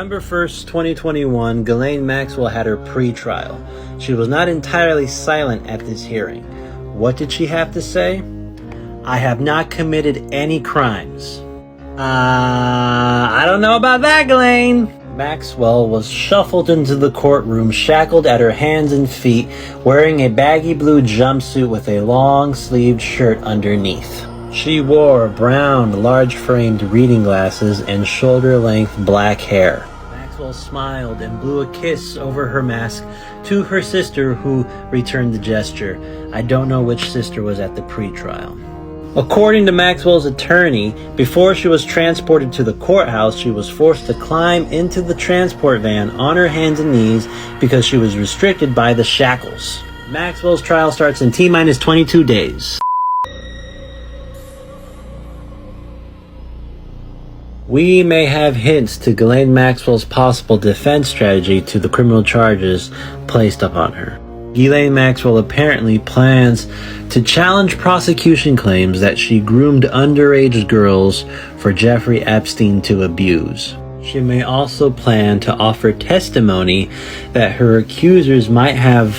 November 1st, 2021, Ghislaine Maxwell had her pre-trial. She was not entirely silent at this hearing. What did she have to say? I have not committed any crimes. I don't know about that, Ghislaine. Maxwell was shuffled into the courtroom, shackled at her hands and feet, wearing a baggy blue jumpsuit with a long-sleeved shirt underneath. She wore brown, large-framed reading glasses and shoulder-length black hair. Maxwell smiled and blew a kiss over her mask to her sister, who returned the gesture. I don't know which sister was at the pre-trial. According to Maxwell's attorney, before she was transported to the courthouse, she was forced to climb into the transport van on her hands and knees because she was restricted by the shackles. Maxwell's trial starts in T-minus 22 days. We may have hints to Ghislaine Maxwell's possible defense strategy to the criminal charges placed upon her. Ghislaine Maxwell apparently plans to challenge prosecution claims that she groomed underage girls for Jeffrey Epstein to abuse. She may also plan to offer testimony that her accusers might have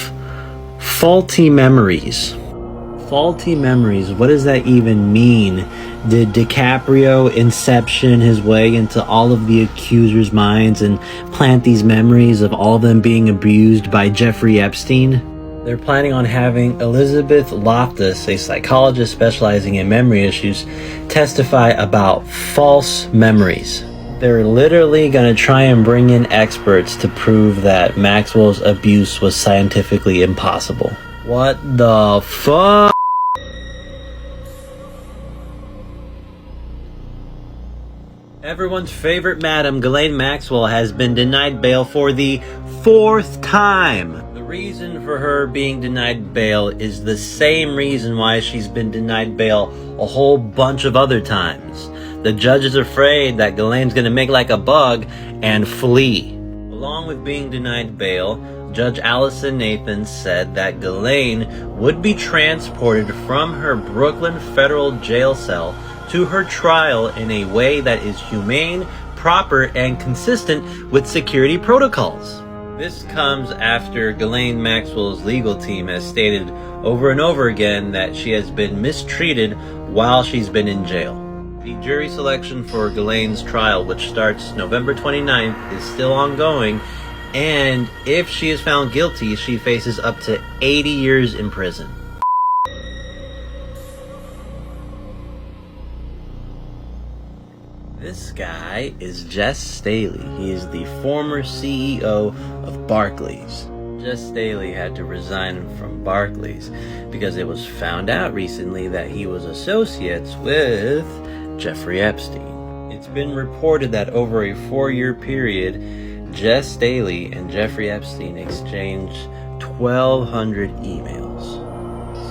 faulty memories. Faulty memories, what does that even mean? Did DiCaprio inception his way into all of the accusers' minds and plant these memories of all of them being abused by Jeffrey Epstein? They're planning on having Elizabeth Loftus, a psychologist specializing in memory issues, testify about false memories. They're literally going to try and bring in experts to prove that Maxwell's abuse was scientifically impossible. What the fuck? Everyone's favorite madam, Ghislaine Maxwell, has been denied bail for the 4th time. The reason for her being denied bail is the same reason why she's been denied bail a whole bunch of other times. The judge is afraid that Ghislaine's gonna make like a bug and flee. Along with being denied bail, Judge Allison Nathan said that Ghislaine would be transported from her Brooklyn federal jail cell to her trial in a way that is humane, proper, and consistent with security protocols. This comes after Ghislaine Maxwell's legal team has stated over and over again that she has been mistreated while she's been in jail. The jury selection for Ghislaine's trial, which starts November 29th, is still ongoing, and if she is found guilty, she faces up to 80 years in prison. This guy is Jes Staley. He is the former CEO of Barclays. Jes Staley had to resign from Barclays because it was found out recently that he was associates with Jeffrey Epstein. It's been reported that over a 4-year period, Jes Staley and Jeffrey Epstein exchanged 1,200 emails.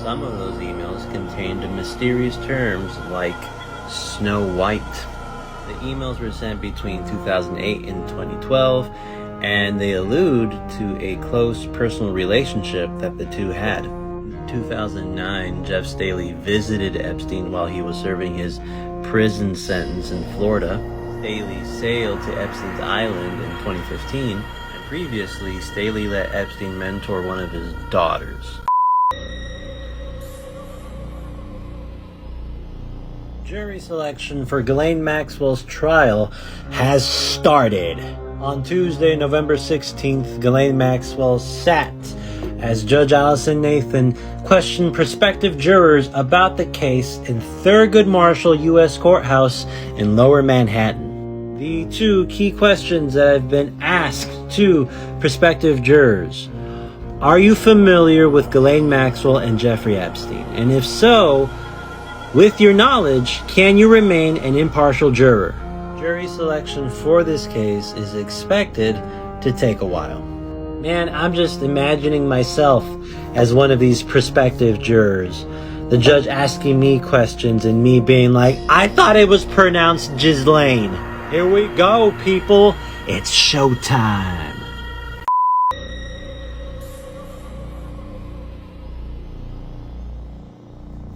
Some of those emails contained mysterious terms like Snow White. The emails were sent between 2008 and 2012, and they allude to a close personal relationship that the two had. In 2009, Jes Staley visited Epstein while he was serving his prison sentence in Florida. Staley sailed to Epstein's island in 2015, and previously, Staley let Epstein mentor one of his daughters. Jury selection for Ghislaine Maxwell's trial has started. On Tuesday, November 16th, Ghislaine Maxwell sat as Judge Allison Nathan questioned prospective jurors about the case in Thurgood Marshall U.S. Courthouse in Lower Manhattan. The 2 key questions that have been asked to prospective jurors: are you familiar with Ghislaine Maxwell and Jeffrey Epstein? And if so, with your knowledge, can you remain an impartial juror? Jury selection for this case is expected to take a while. Man, I'm just imagining myself as one of these prospective jurors. The judge asking me questions and me being like, I thought it was pronounced Ghislaine. Here we go, people. It's showtime.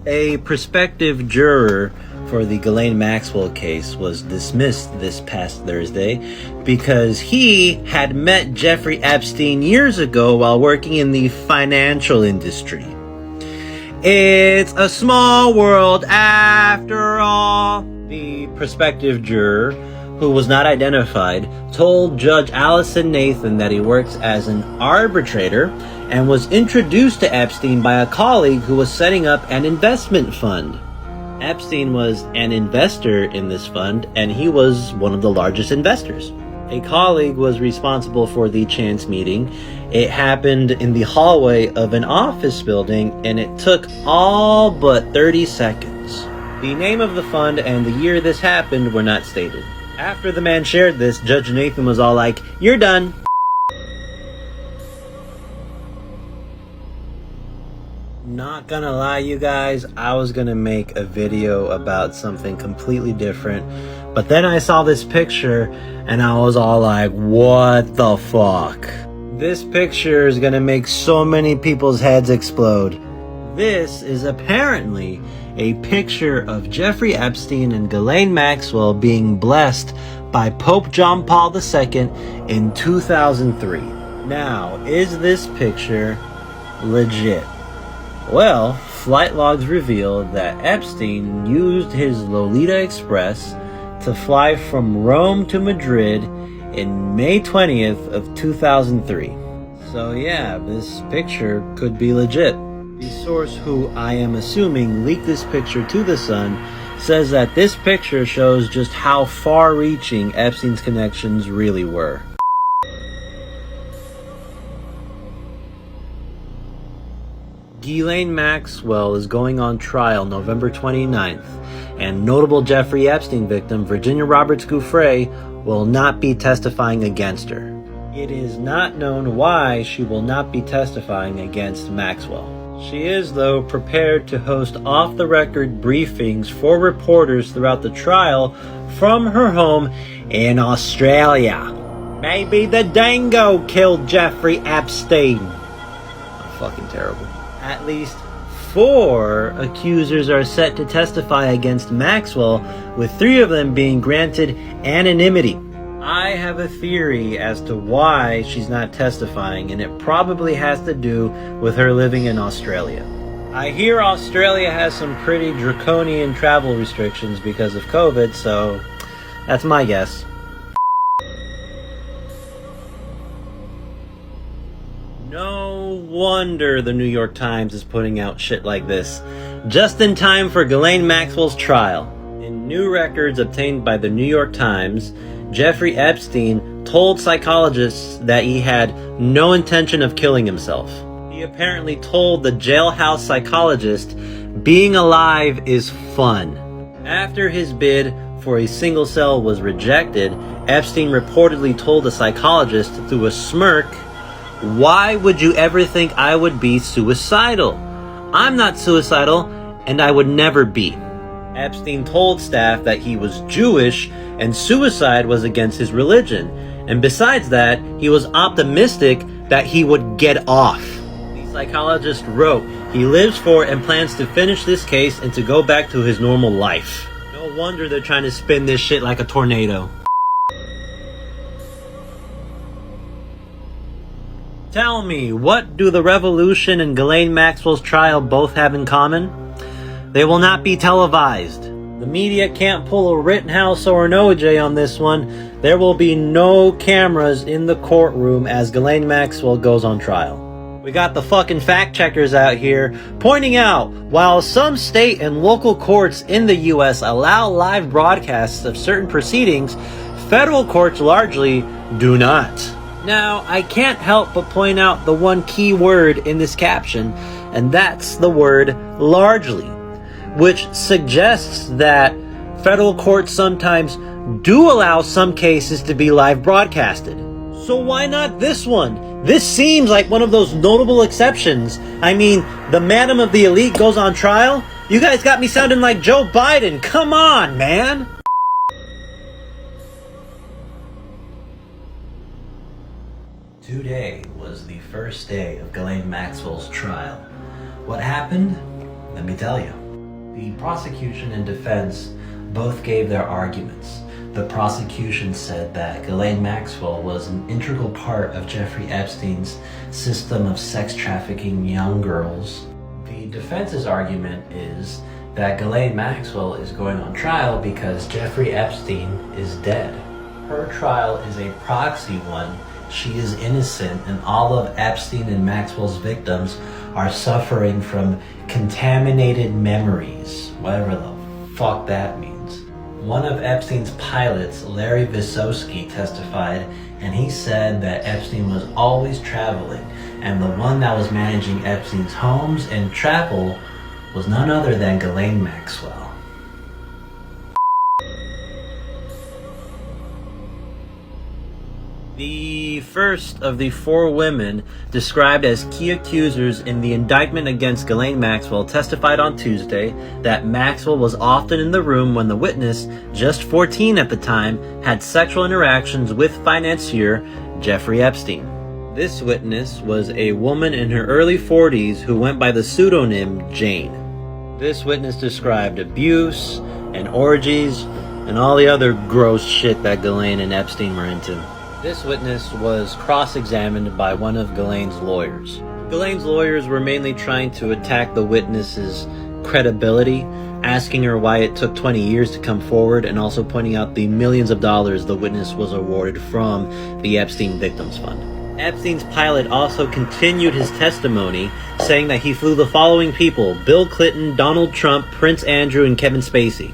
A prospective juror for the Ghislaine Maxwell case was dismissed this past Thursday because he had met Jeffrey Epstein years ago while working in the financial industry. It's a small world after all. The prospective juror, who was not identified, told Judge Allison Nathan that he works as an arbitrator and was introduced to Epstein by a colleague who was setting up an investment fund. Epstein was an investor in this fund, and he was one of the largest investors. A colleague was responsible for the chance meeting. It happened in the hallway of an office building, and it took all but 30 seconds. The name of the fund and the year this happened were not stated. After the man shared this, Judge Nathan was all like, "You're done." Not gonna lie, you guys, I was gonna make a video about something completely different, but then I saw this picture and I was all like, what the fuck? This picture is gonna make so many people's heads explode. This is apparently a picture of Jeffrey Epstein and Ghislaine Maxwell being blessed by Pope John Paul II in 2003. Now, is this picture legit? Well, flight logs reveal that Epstein used his Lolita Express to fly from Rome to Madrid in May 20th of 2003. So yeah, this picture could be legit. The source, who I am assuming leaked this picture to The Sun, says that this picture shows just how far-reaching Epstein's connections really were. Ghislaine Maxwell is going on trial November 29th, and notable Jeffrey Epstein victim Virginia Roberts-Giuffre will not be testifying against her. It is not known why she will not be testifying against Maxwell. She is, though, prepared to host off-the-record briefings for reporters throughout the trial from her home in Australia. Maybe the dango killed Jeffrey Epstein. I'm fucking terrible. At least 4 accusers are set to testify against Maxwell, with 3 of them being granted anonymity. I have a theory as to why she's not testifying, and it probably has to do with her living in Australia. I hear Australia has some pretty draconian travel restrictions because of COVID, so that's my guess. No wonder the New York Times is putting out shit like this, just in time for Ghislaine Maxwell's trial. In new records obtained by the New York Times, Jeffrey Epstein told psychologists that he had no intention of killing himself. He apparently told the jailhouse psychologist, "Being alive is fun." After his bid for a single cell was rejected, Epstein reportedly told the psychologist through a smirk, "Why would you ever think I would be suicidal? I'm not suicidal, and I would never be." Epstein told staff that he was Jewish and suicide was against his religion. And besides that, he was optimistic that he would get off. The psychologist wrote, he lives for and plans to finish this case and to go back to his normal life. No wonder they're trying to spin this shit like a tornado. Tell me, what do the Revolution and Ghislaine Maxwell's trial both have in common? They will not be televised. The media can't pull a Rittenhouse or an OJ on this one. There will be no cameras in the courtroom as Ghislaine Maxwell goes on trial. We got the fucking fact checkers out here pointing out, while some state and local courts in the US allow live broadcasts of certain proceedings, federal courts largely do not. Now, I can't help but point out the one key word in this caption, and that's the word largely, which suggests that federal courts sometimes do allow some cases to be live broadcasted. So why not this one? This seems like one of those notable exceptions. I mean, the Madam of the Elite goes on trial? You guys got me sounding like Joe Biden. Come on, man! Today was the first day of Ghislaine Maxwell's trial. What happened? Let me tell you. The prosecution and defense both gave their arguments. The prosecution said that Ghislaine Maxwell was an integral part of Jeffrey Epstein's system of sex trafficking young girls. The defense's argument is that Ghislaine Maxwell is going on trial because Jeffrey Epstein is dead. Her trial is a proxy one. She is innocent, and all of Epstein and Maxwell's victims are suffering from contaminated memories, whatever the fuck that means. One of Epstein's pilots, Larry Visosky, testified, and he said that Epstein was always traveling, and the one that was managing Epstein's homes and travel was none other than Ghislaine Maxwell. The first of the 4 women described as key accusers in the indictment against Ghislaine Maxwell testified on Tuesday that Maxwell was often in the room when the witness, just 14 at the time, had sexual interactions with financier Jeffrey Epstein. This witness was a woman in her early 40s who went by the pseudonym Jane. This witness described abuse and orgies and all the other gross shit that Ghislaine and Epstein were into. This witness was cross-examined by one of Ghislaine's lawyers. Ghislaine's lawyers were mainly trying to attack the witness's credibility, asking her why it took 20 years to come forward, and also pointing out the millions of dollars the witness was awarded from the Epstein Victims Fund. Epstein's pilot also continued his testimony, saying that he flew the following people: Bill Clinton, Donald Trump, Prince Andrew, and Kevin Spacey.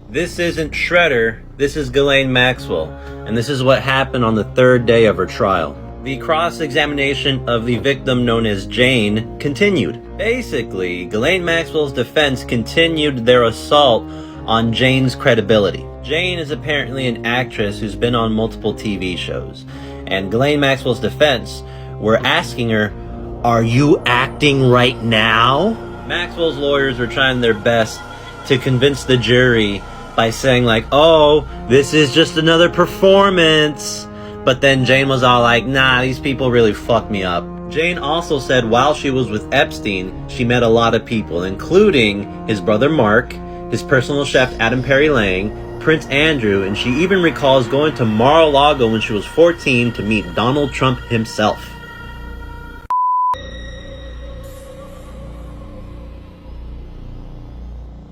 This isn't Shredder, this is Ghislaine Maxwell, and this is what happened on the 3rd day of her trial. The cross-examination of the victim known as Jane continued. Basically, Ghislaine Maxwell's defense continued their assault on Jane's credibility. Jane is apparently an actress who's been on multiple TV shows, and Ghislaine Maxwell's defense were asking her, "Are you acting right now?" Maxwell's lawyers were trying their best to convince the jury by saying like, "Oh, this is just another performance." But then Jane was all like, "Nah, these people really fucked me up." Jane also said while she was with Epstein, she met a lot of people, including his brother Mark, his personal chef Adam Perry Lang, Prince Andrew, and she even recalls going to Mar-a-Lago when she was 14 to meet Donald Trump himself.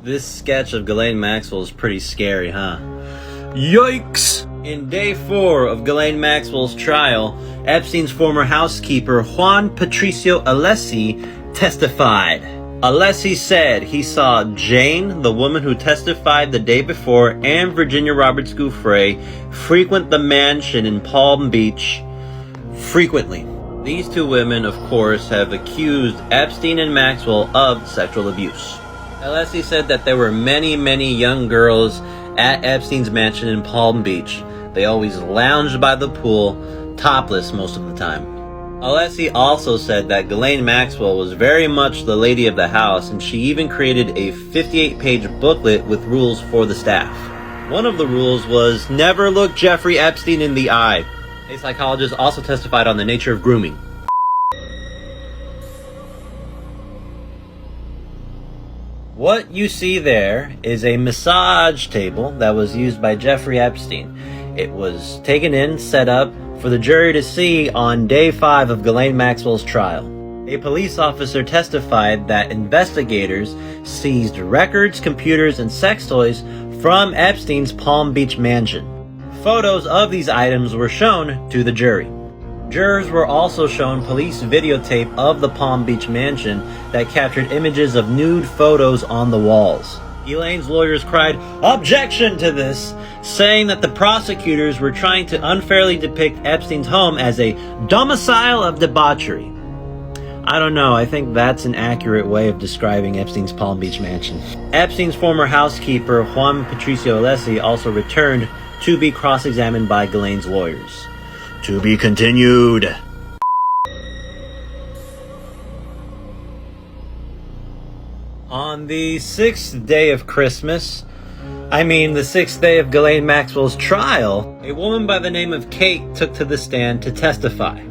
This sketch of Ghislaine Maxwell is pretty scary, huh? Yikes! In day 4 of Ghislaine Maxwell's trial, Epstein's former housekeeper Juan Patricio Alessi testified. Alessi said he saw Jane, the woman who testified the day before, and Virginia Roberts Giuffre frequent the mansion in Palm Beach frequently. These 2 women, of course, have accused Epstein and Maxwell of sexual abuse. Alessi said that there were many young girls at Epstein's mansion in Palm Beach. They always lounged by the pool, topless most of the time. Alessi also said that Ghislaine Maxwell was very much the lady of the house, and she even created a 58-page booklet with rules for the staff. One of the rules was never look Jeffrey Epstein in the eye. A psychologist also testified on the nature of grooming. What you see there is a massage table that was used by Jeffrey Epstein. It was taken in, set up for the jury to see on day 5 of Ghislaine Maxwell's trial. A police officer testified that investigators seized records, computers, and sex toys from Epstein's Palm Beach mansion. Photos of these items were shown to the jury. Jurors were also shown police videotape of the Palm Beach mansion that captured images of nude photos on the walls. Ghislaine's lawyers cried objection to this, saying that the prosecutors were trying to unfairly depict Epstein's home as a domicile of debauchery. I don't know, I think that's an accurate way of describing Epstein's Palm Beach mansion. Epstein's former housekeeper, Juan Patricio Alessi, also returned to be cross-examined by Ghislaine's lawyers. To be continued. On the 6th day of Christmas, the 6th day of Ghislaine Maxwell's trial, a woman by the name of Kate took to the stand to testify.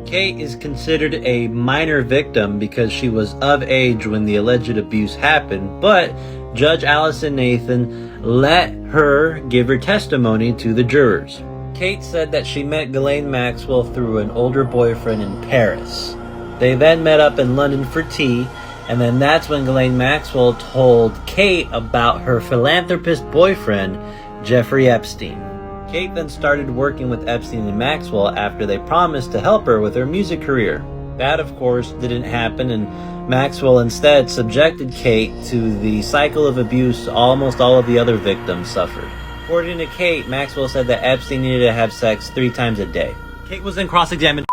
Kate is considered a minor victim because she was of age when the alleged abuse happened, but Judge Allison Nathan let her give her testimony to the jurors. Kate said that she met Ghislaine Maxwell through an older boyfriend in Paris. They then met up in London for tea, and then that's when Ghislaine Maxwell told Kate about her philanthropist boyfriend, Jeffrey Epstein. Kate then started working with Epstein and Maxwell after they promised to help her with her music career. That, of course, didn't happen, and Maxwell instead subjected Kate to the cycle of abuse almost all of the other victims suffered. According to Kate, Maxwell said that Epstein needed to have sex 3 times a day. Kate was then cross-examined.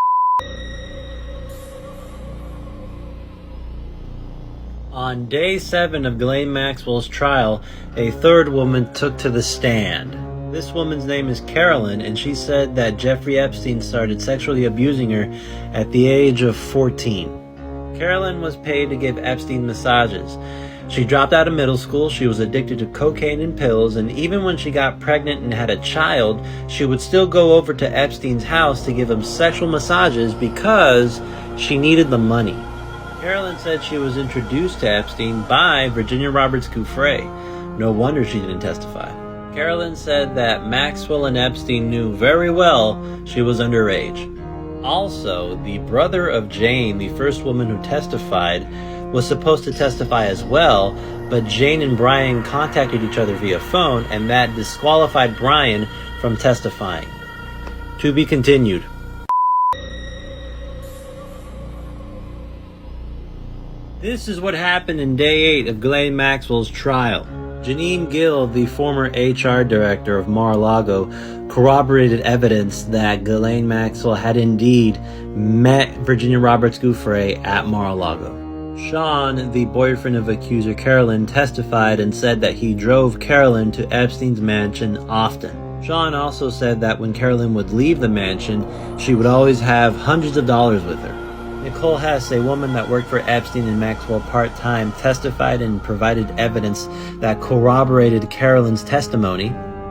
On day 7 of Ghislaine Maxwell's trial, a third woman took to the stand. This woman's name is Carolyn, and she said that Jeffrey Epstein started sexually abusing her at the age of 14. Carolyn was paid to give Epstein massages. She dropped out of middle school, she was addicted to cocaine and pills, and even when she got pregnant and had a child, she would still go over to Epstein's house to give him sexual massages because she needed the money. Carolyn said she was introduced to Epstein by Virginia Roberts CIUFFRE. No wonder she didn't testify. Carolyn said that Maxwell and Epstein knew very well she was underage. Also, the brother of Jane, the first woman who testified, was supposed to testify as well, but Jane and Brian contacted each other via phone, and that disqualified Brian from testifying. To be continued. This is what happened in day 8 of Ghislaine Maxwell's trial. Janine Gill, the former HR director of Mar-a-Lago, corroborated evidence that Ghislaine Maxwell had indeed met Virginia Roberts CIUFFRE at Mar-a-Lago. Sean, the boyfriend of accuser Carolyn, testified and said that he drove Carolyn to Epstein's mansion often. Sean also said that when Carolyn would leave the mansion, she would always have hundreds of dollars with her. Nicole Hess, a woman that worked for Epstein and Maxwell part-time, testified and provided evidence that corroborated Carolyn's testimony.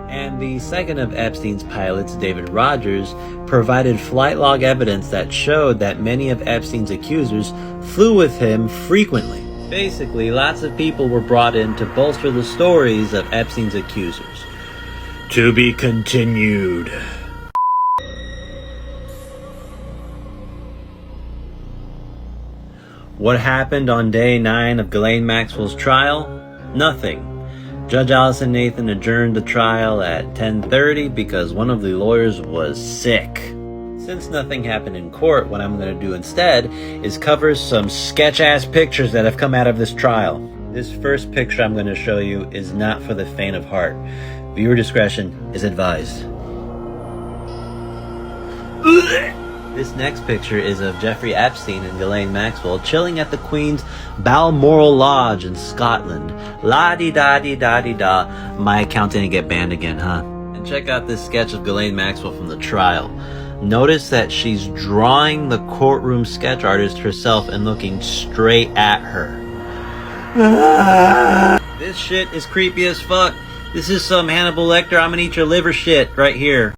And the second of Epstein's pilots, David Rogers, provided flight log evidence that showed that many of Epstein's accusers flew with him frequently. Basically, lots of people were brought in to bolster the stories of Epstein's accusers. To be continued. What happened on day 9 of Ghislaine Maxwell's trial? Nothing. Judge Allison Nathan adjourned the trial at 10:30 because one of the lawyers was sick. Since nothing happened in court, what I'm going to do instead is cover some sketch-ass pictures that have come out of this trial. This first picture I'm going to show you is not for the faint of heart. Viewer discretion is advised. This next picture is of Jeffrey Epstein and Ghislaine Maxwell chilling at the Queen's Balmoral Lodge in Scotland. La-di-da-di-da-di-da. My account didn't get banned again, huh? And check out this sketch of Ghislaine Maxwell from the trial. Notice that she's drawing the courtroom sketch artist herself and looking straight at her. This shit is creepy as fuck. This is some Hannibal Lecter, I'm gonna eat your liver shit right here.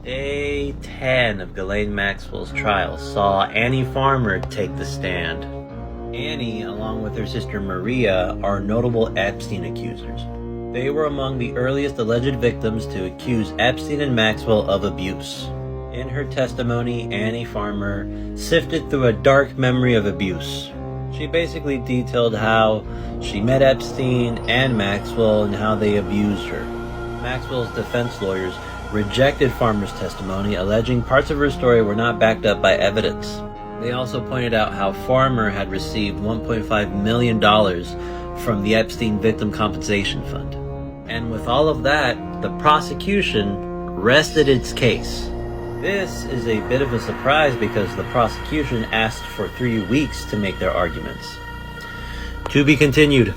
Day 10 of Ghislaine Maxwell's trial saw Annie Farmer take the stand. Annie, along with her sister Maria, are notable Epstein accusers. They were among the earliest alleged victims to accuse Epstein and Maxwell of abuse. In her testimony, Annie Farmer sifted through a dark memory of abuse. She basically detailed how she met Epstein and Maxwell and how they abused her. Maxwell's defense lawyers rejected Farmer's testimony, alleging parts of her story were not backed up by evidence. They also pointed out how Farmer had received $1.5 million from the Epstein Victim Compensation Fund. And with all of that, the prosecution rested its case. This is a bit of a surprise because the prosecution asked for 3 weeks to make their arguments. To be continued.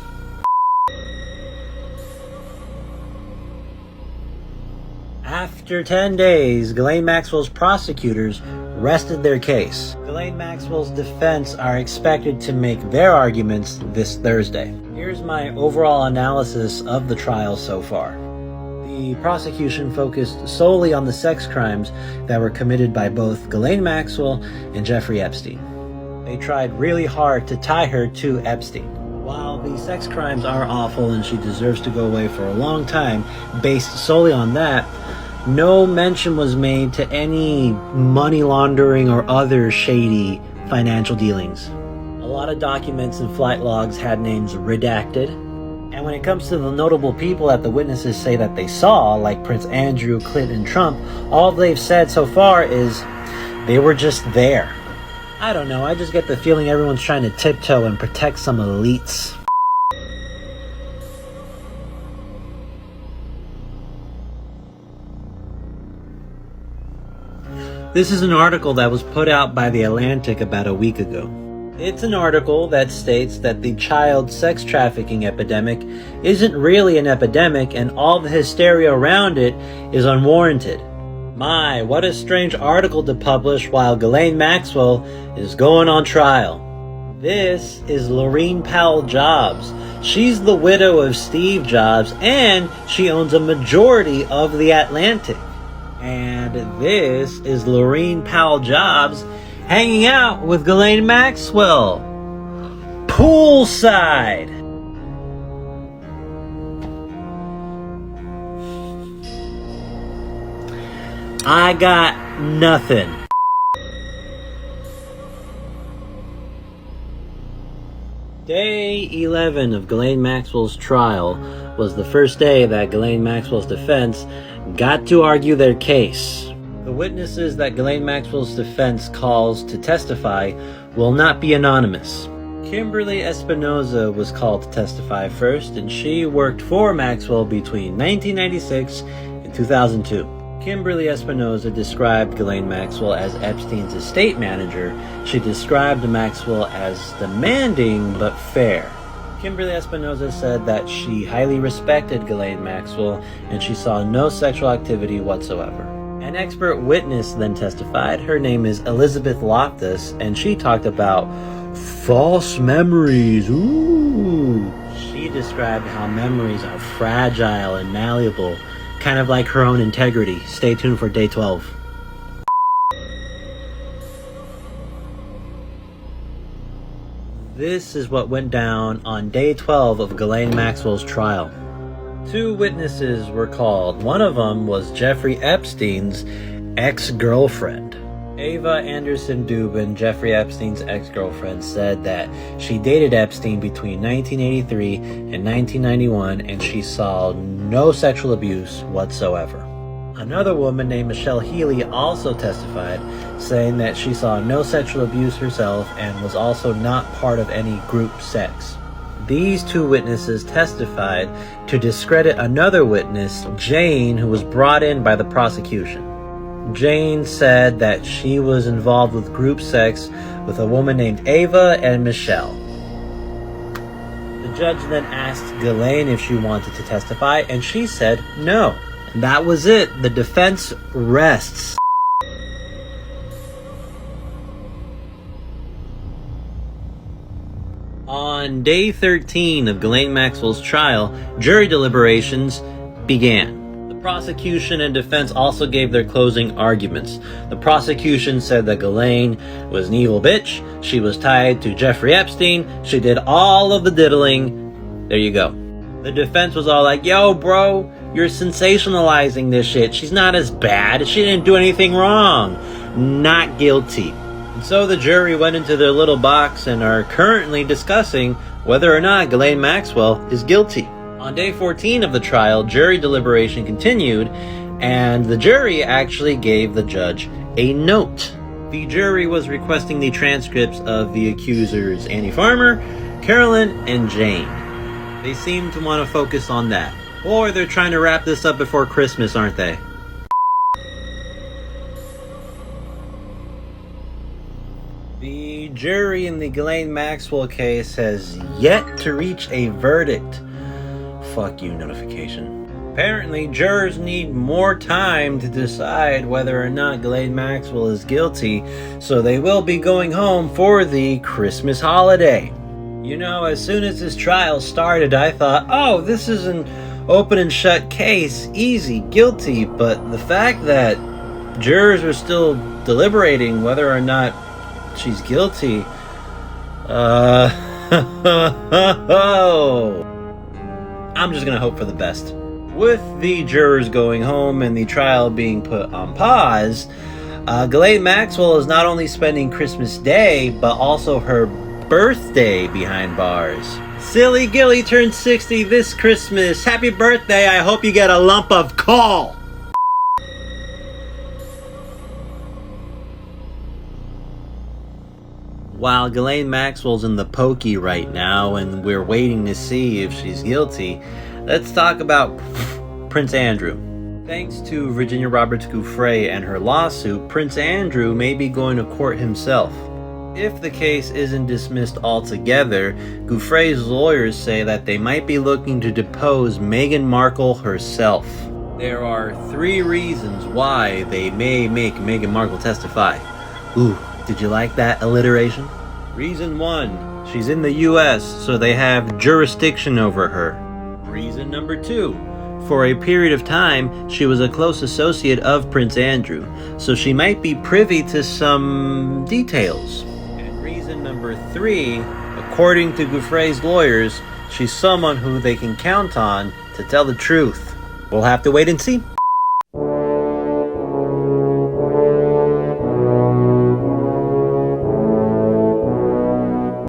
After 10 days, Ghislaine Maxwell's prosecutors rested their case. Ghislaine Maxwell's defense are expected to make their arguments this Thursday. Here's my overall analysis of the trial so far. The prosecution focused solely on the sex crimes that were committed by both Ghislaine Maxwell and Jeffrey Epstein. They tried really hard to tie her to Epstein. While the sex crimes are awful and she deserves to go away for a long time based solely on that, no mention was made to any money laundering or other shady financial dealings. A lot of documents and flight logs had names redacted. And when it comes to the notable people that the witnesses say that they saw, like Prince Andrew, Clinton, and Trump, all they've said so far is they were just there. I don't know, I just get the feeling everyone's trying to tiptoe and protect some elites. This is an article that was put out by The Atlantic about a week ago. It's an article that states that the child sex trafficking epidemic isn't really an epidemic and all the hysteria around it is unwarranted. My, what a strange article to publish while Ghislaine Maxwell is going on trial. This is Laurene Powell Jobs. She's the widow of Steve Jobs and she owns a majority of The Atlantic. And this is Laurene Powell Jobs hanging out with Ghislaine Maxwell. Poolside. I got nothing. Day 11 of Ghislaine Maxwell's trial was the first day that Ghislaine Maxwell's defense got to argue their case. The witnesses that Ghislaine Maxwell's defense calls to testify will not be anonymous. Kimberly Espinoza was called to testify first, and she worked for Maxwell between 1996 and 2002. Kimberly Espinoza described Ghislaine Maxwell as Epstein's estate manager. She described Maxwell as demanding but fair. Kimberly Espinoza said that she highly respected Ghislaine Maxwell and she saw no sexual activity whatsoever. An expert witness then testified. Her name is Elizabeth Loftus, and she talked about false memories. Ooh. She described how memories are fragile and malleable, kind of like her own integrity. Stay tuned for day 12. This is what went down on day 12 of Ghislaine Maxwell's trial. Two witnesses were called. One of them was Jeffrey Epstein's ex-girlfriend. Ava Anderson Dubin, Jeffrey Epstein's ex-girlfriend, said that she dated Epstein between 1983 and 1991 and she saw no sexual abuse whatsoever. Another woman named Michelle Healy also testified, saying that she saw no sexual abuse herself and was also not part of any group sex. These two witnesses testified to discredit another witness, Jane, who was brought in by the prosecution. Jane said that she was involved with group sex with a woman named Ava and Michelle. The judge then asked Ghislaine if she wanted to testify, and she said no. And that was it. The defense rests. On day 13 of Ghislaine Maxwell's trial, jury deliberations began. The prosecution and defense also gave their closing arguments. The prosecution said that Ghislaine was an evil bitch. She was tied to Jeffrey Epstein. She did all of the diddling. There you go. The defense was all like, yo, bro, you're sensationalizing this shit. She's not as bad. She didn't do anything wrong. Not guilty. And so the jury went into their little box and are currently discussing whether or not Ghislaine Maxwell is guilty. On day 14 of the trial, jury deliberation continued, and the jury actually gave the judge a note. The jury was requesting the transcripts of the accusers Annie Farmer, Carolyn, and Jane. They seem to want to focus on that. Or they're trying to wrap this up before Christmas, aren't they? The jury in the Ghislaine Maxwell case has yet to reach a verdict. Fuck you, notification. Apparently, jurors need more time to decide whether or not Ghislaine Maxwell is guilty, so they will be going home for the Christmas holiday. You know, as soon as this trial started, I thought, oh, this is an open and shut case, easy, guilty. But the fact that jurors are still deliberating whether or not she's guilty, I'm just gonna hope for the best. With the jurors going home and the trial being put on pause, Ghislaine Maxwell is not only spending Christmas Day, but also her birthday behind bars. Silly Gilly turned 60 this Christmas. Happy birthday, I hope you get a lump of coal! While Ghislaine Maxwell's in the pokey right now and we're waiting to see if she's guilty, let's talk about Prince Andrew. Thanks to Virginia Roberts Giuffre and her lawsuit, Prince Andrew may be going to court himself. If the case isn't dismissed altogether, Giuffre's lawyers say that they might be looking to depose Meghan Markle herself. There are 3 reasons why they may make Meghan Markle testify. Ooh, did you like that alliteration? Reason 1, she's in the US, so they have jurisdiction over her. Reason number 2, for a period of time, she was a close associate of Prince Andrew, so she might be privy to some details. And reason number 3, according to Giuffre's lawyers, she's someone who they can count on to tell the truth. We'll have to wait and see.